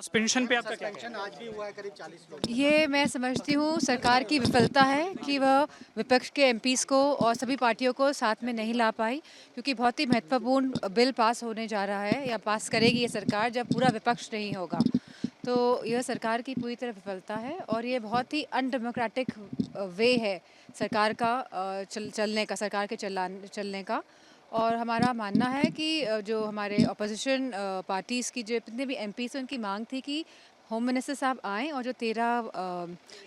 Suspension पे आपका क्या कहना सस्पेंशन आज भी हुआ है करीब 40 लोग। ये मैं समझती हूँ सरकार की विफलता है कि वह विपक्ष के एमपीज़ को और सभी पार्टियों को साथ में नहीं ला पाई, क्योंकि बहुत ही महत्वपूर्ण बिल पास होने जा रहा है या पास करेगी ये सरकार जब पूरा विपक्ष नहीं होगा। तो यह सरकार की पूरी तरह विफलता है और ये बहुत ही अनडेमोक्रेटिक वे है सरकार का चलने का, सरकार के चलने का। और हमारा मानना है कि जो हमारे अपोजिशन पार्टीज़ की जो जितने भी एमपीज़ हैं उनकी मांग थी कि होम मिनिस्टर साहब आएँ और जो 13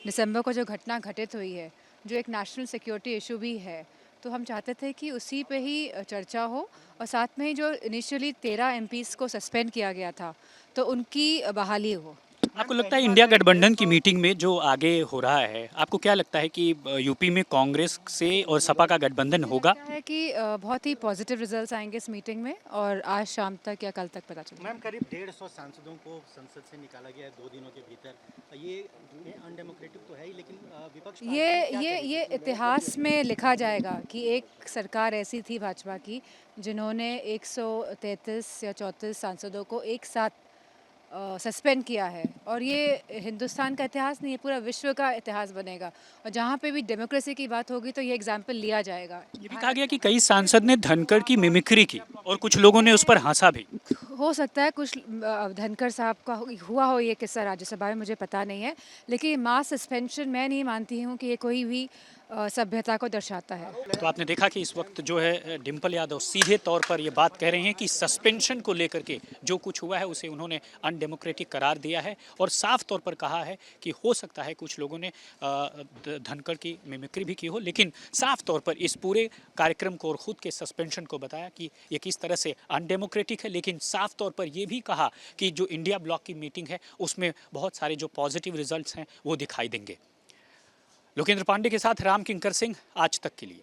दिसंबर को जो घटना घटित हुई है, जो एक नेशनल सिक्योरिटी इशू भी है, तो हम चाहते थे कि उसी पे ही चर्चा हो और साथ में ही जो इनिशियली 13 एमपीज़ को सस्पेंड किया गया था, तो उनकी बहाली हो। आपको लगता है इंडिया गठबंधन की मीटिंग में जो आगे हो रहा है, आपको क्या लगता है कि यूपी में कांग्रेस से और सपा का गठबंधन होगा? लगता है कि बहुत ही पॉजिटिव रिजल्ट्स आएंगे इस मीटिंग में और आज शाम तक या कल तक पता चलेगा। मैम करीब 150 सांसदों को संसद से निकाला गया है 2 दिनों के भीतर। ये अनडेमोक्रेटिक तो है ही, लेकिन विपक्ष पार्टी ये क्या ये करेगी? ये इतिहास में लिखा जाएगा कि एक सरकार ऐसी थी भाजपा की जिन्होंने 133 या 34 सांसदों को एक साथ सस्पेंड किया है और ये हिंदुस्तान का इतिहास नहीं, ये पूरा विश्व का इतिहास बनेगा और जहाँ पे भी डेमोक्रेसी की बात होगी तो ये एग्जाम्पल लिया जाएगा। ये भी कहा गया कि कई सांसद ने धनखड़ की मिमिक्री की और कुछ लोगों ने उस पर हंसा भी। हो सकता है कुछ धनखड़ साहब का हुआ हो ये किस्सा राज्यसभा में, मुझे पता नहीं है, लेकिन मास सस्पेंशन मैं नहीं मानती हूँ कि ये कोई भी सभ्यता को दर्शाता है। तो आपने देखा कि इस वक्त जो है डिम्पल यादव सीधे तौर पर ये बात कह रहे हैं कि सस्पेंशन को लेकर के जो कुछ हुआ है उसे उन्होंने अनडेमोक्रेटिक करार दिया है और साफ तौर पर कहा है कि हो सकता है कुछ लोगों ने धनखड़ की मिमिक्री भी की हो, लेकिन साफ तौर पर इस पूरे कार्यक्रम को और खुद के सस्पेंशन को बताया कि ये किस तरह से अनडेमोक्रेटिक है, लेकिन साफ तौर पर ये भी कहा कि जो इंडिया ब्लॉक की मीटिंग है उसमें बहुत सारे जो पॉजिटिव रिजल्ट्स हैं वो दिखाई देंगे। लोकेंद्र पांडे के साथ राम किंकर सिंह, आज तक के लिए।